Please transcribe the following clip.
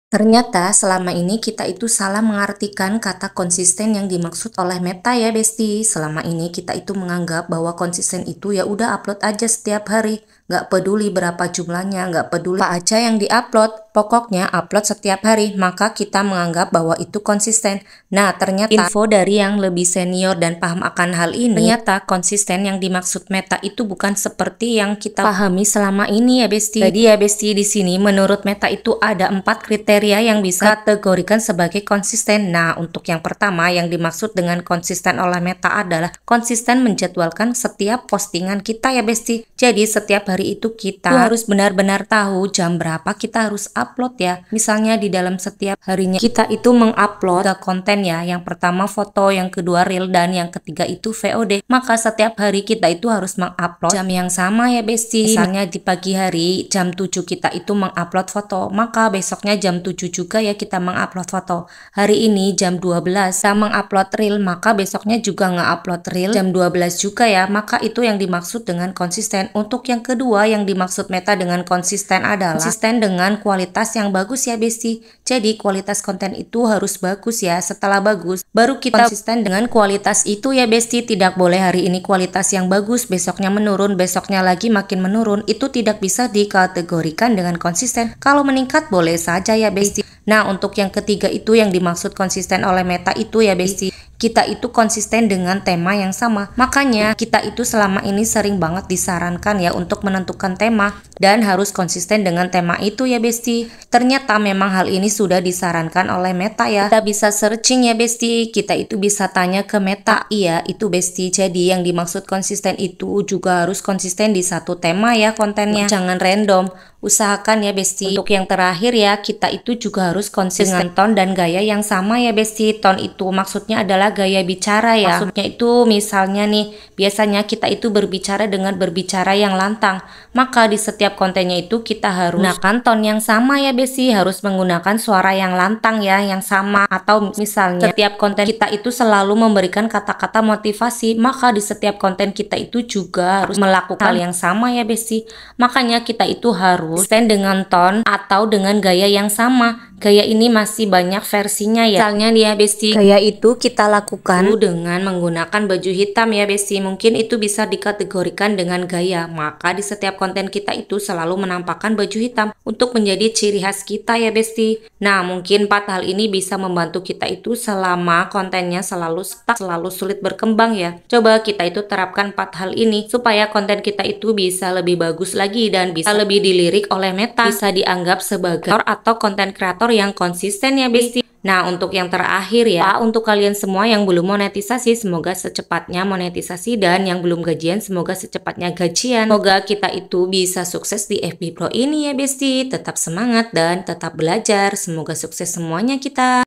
Ternyata selama ini kita itu salah mengartikan kata konsisten yang dimaksud oleh Meta ya Besti. Selama ini kita itu menganggap bahwa konsisten itu ya udah upload aja setiap hari. Nggak peduli berapa jumlahnya, nggak peduli apa aja yang diupload. Pokoknya upload setiap hari, maka kita menganggap bahwa itu konsisten. Nah, ternyata info dari yang lebih senior dan paham akan hal ini, ternyata konsisten yang dimaksud Meta itu bukan seperti yang kita pahami selama ini ya Besti. Jadi ya Besti, di sini menurut Meta itu ada 4 kriteria yang bisa kategorikan sebagai konsisten. Nah, untuk yang pertama yang dimaksud dengan konsisten oleh Meta adalah konsisten menjadwalkan setiap postingan kita ya Besti. Jadi setiap hari itu kita harus benar-benar tahu jam berapa kita harus upload ya. Misalnya di dalam setiap harinya kita itu mengupload konten ya. Yang pertama foto, yang kedua reel, dan yang ketiga itu VOD. Maka setiap hari kita itu harus mengupload jam yang sama ya Besti. Misalnya di pagi hari jam 7 kita itu mengupload foto, maka besoknya jam 7 juga ya kita mengupload foto. Hari ini jam 12 kita mengupload reel, maka besoknya juga nge-upload reel jam 12 juga ya. Maka itu yang dimaksud dengan konsisten. Untuk yang kedua yang dimaksud Meta dengan konsisten adalah konsisten dengan kualitas yang bagus ya Besti. Jadi kualitas konten itu harus bagus ya. Setelah bagus baru kita konsisten dengan kualitas itu ya Besti. Tidak boleh hari ini kualitas yang bagus, besoknya menurun, besoknya lagi makin menurun. Itu tidak bisa dikategorikan dengan konsisten. Kalau meningkat boleh saja ya Besti. Nah, untuk yang ketiga itu yang dimaksud konsisten oleh Meta itu ya Besti, kita itu konsisten dengan tema yang sama. Makanya kita itu selama ini sering banget disarankan ya untuk menentukan tema dan harus konsisten dengan tema itu ya Besti. Ternyata memang hal ini sudah disarankan oleh Meta ya. Kita bisa searching ya Besti, kita itu bisa tanya ke Meta. Iya itu Besti, jadi yang dimaksud konsisten itu juga harus konsisten di satu tema ya kontennya. Jangan random. Usahakan ya Besti. Untuk yang terakhir ya, kita itu juga harus konsisten dengan tone dan gaya yang sama ya Besti. Tone itu maksudnya adalah gaya bicara ya. Maksudnya itu misalnya nih, biasanya kita itu berbicara dengan berbicara yang lantang. Maka di setiap kontennya itu kita harus menggunakan tone yang sama ya Besti. Harus menggunakan suara yang lantang ya, yang sama. Atau misalnya setiap konten kita itu selalu memberikan kata-kata motivasi. Maka di setiap konten kita itu juga harus melakukan hal yang sama ya Besti. Makanya kita itu harus konsisten dengan tone atau dengan gaya yang sama. Gaya ini masih banyak versinya ya. Misalnya nih ya Besti, gaya itu kita lakukan dengan menggunakan baju hitam ya Besti. Mungkin itu bisa dikategorikan dengan gaya. Maka di setiap konten kita itu selalu menampakkan baju hitam untuk menjadi ciri khas kita ya Besti. Nah, mungkin 4 hal ini bisa membantu kita itu selama kontennya selalu stuck, selalu sulit berkembang ya. Coba kita itu terapkan 4 hal ini supaya konten kita itu bisa lebih bagus lagi dan bisa lebih dilirik oleh Meta, bisa dianggap sebagai atau konten kreator yang konsisten ya Besti. Nah, untuk yang terakhir ya, untuk kalian semua yang belum monetisasi, semoga secepatnya monetisasi, dan yang belum gajian, semoga secepatnya gajian. Semoga kita itu bisa sukses di FB Pro ini ya Besti. Tetap semangat dan tetap belajar. Semoga sukses semuanya kita.